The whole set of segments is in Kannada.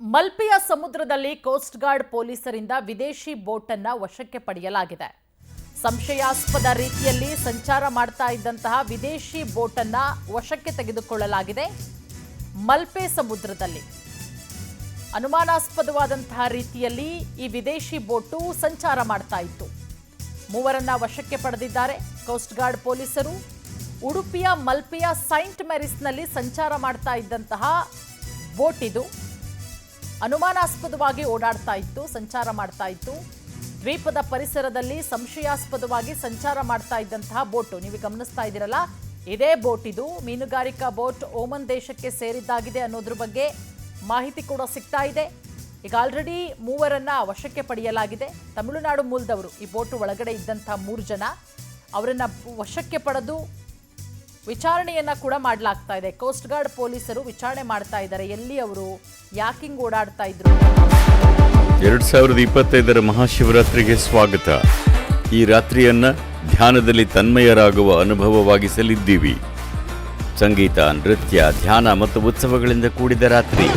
ಮಲ್ಪೆಯ ಸಮುದ್ರದಲ್ಲಿ ಕೋಸ್ಟ್ ಗಾರ್ಡ್ ಪೊಲೀಸರಿಂದ ವಿದೇಶಿ ಬೋಟ್ ಅನ್ನು ವಶಕ್ಕೆ ಪಡೆಯಲಾಗಿದೆ. ಸಂಶಯಾಸ್ಪದ ರೀತಿಯಲ್ಲಿ ಸಂಚಾರ ಮಾಡ್ತಾ ಇದ್ದಂತಹ ವಿದೇಶಿ ಬೋಟ್ ಅನ್ನು ವಶಕ್ಕೆ ತೆಗೆದುಕೊಳ್ಳಲಾಗಿದೆ. ಮಲ್ಪೆ ಸಮುದ್ರದಲ್ಲಿ ಅನುಮಾನಾಸ್ಪದವಾದಂತಹ ರೀತಿಯಲ್ಲಿ ಈ ವಿದೇಶಿ ಬೋಟು ಸಂಚಾರ ಮಾಡ್ತಾ ಇತ್ತು. ಮೂವರನ್ನ ವಶಕ್ಕೆ ಪಡೆದಿದ್ದಾರೆ ಕೋಸ್ಟ್ ಗಾರ್ಡ್ ಪೊಲೀಸರು. ಉಡುಪಿಯ ಮಲ್ಪೆಯ ಸೈಂಟ್ ಮೆರಿಸ್ನಲ್ಲಿ ಸಂಚಾರ ಮಾಡ್ತಾ ಇದ್ದಂತಹ ಬೋಟ್ ಇದು. ಅನುಮಾನಾಸ್ಪದವಾಗಿ ಓಡಾಡ್ತಾ ಇತ್ತು, ಸಂಚಾರ ಮಾಡ್ತಾ ಇತ್ತು. ದ್ವೀಪದ ಪರಿಸರದಲ್ಲಿ ಸಂಶಯಾಸ್ಪದವಾಗಿ ಸಂಚಾರ ಮಾಡ್ತಾ ಇದ್ದಂತಹ ಬೋಟು ನೀವು ಗಮನಿಸ್ತಾ ಇದ್ದೀರಲ್ಲ, ಇದೇ ಬೋಟ್ ಇದು. ಮೀನುಗಾರಿಕಾ ಬೋಟ್ ಓಮನ್ ದೇಶಕ್ಕೆ ಸೇರಿದ್ದಾಗಿದೆ ಅನ್ನೋದ್ರ ಬಗ್ಗೆ ಮಾಹಿತಿ ಕೂಡ ಸಿಗ್ತಾ ಇದೆ. ಈಗ ಆಲ್ರೆಡಿ ಮೂವರನ್ನ ವಶಕ್ಕೆ ಪಡೆಯಲಾಗಿದೆ. ತಮಿಳುನಾಡು ಮೂಲದವರು ಈ ಬೋಟ್ ಒಳಗಡೆ ಇದ್ದಂತಹ 3 ಜನ, ಅವರನ್ನ ವಶಕ್ಕೆ ಪಡೆದು ವಿಚಾರಣೆಯನ್ನ ಕೂಡ ಮಾಡಲಾಗ್ತಾ ಇದೆ. ಕೋಸ್ಟ್ ಗಾರ್ಡ್ ಪೊಲೀಸರು ವಿಚಾರಣೆ ಮಾಡ್ತಾ ಇದ್ದಾರೆ, ಎಲ್ಲಿ ಅವರು ಯಾಕಿಂಗ್ ಓಡಾಡ್ತಾ ಇದ್ರು. 2025ರ ಮಹಾಶಿವರಾತ್ರಿಗೆ ಸ್ವಾಗತ. ಈ ರಾತ್ರಿಯನ್ನ ಧ್ಯಾನದಲ್ಲಿ ತನ್ಮಯರಾಗುವ ಅನುಭವವಾಗಿಸಲಿದ್ದೀವಿ. ಸಂಗೀತ, ನೃತ್ಯ, ಧ್ಯಾನ ಮತ್ತು ಉತ್ಸವಗಳಿಂದ ಕೂಡಿದ ರಾತ್ರಿ.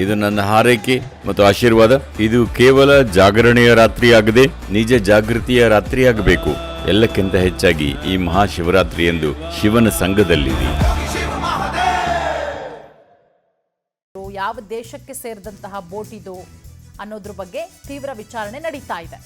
ಇದು ನನ್ನ ಹಾರೈಕೆ ಮತ್ತು ಆಶೀರ್ವಾದ. ಇದು ಕೇವಲ ಜಾಗರಣೆಯ ರಾತ್ರಿಯಾಗದೆ ನಿಜ ಜಾಗೃತಿಯ ರಾತ್ರಿಯಾಗಬೇಕು. ಎಲ್ಲಕ್ಕಿಂತ ಹೆಚ್ಚಾಗಿ ಈ ಮಹಾಶಿವರಾತ್ರಿಯಂದು ಶಿವನ ಸಂಘದಲ್ಲಿರಿ. ಯಾವ ದೇಶಕ್ಕೆ ಸೇರಿದಂತಹ ಬೋಟ್ ಇದು ಅನ್ನೋದ್ರ ಬಗ್ಗೆ ತೀವ್ರ ವಿಚಾರಣೆ ನಡೀತಾ ಇದೆ.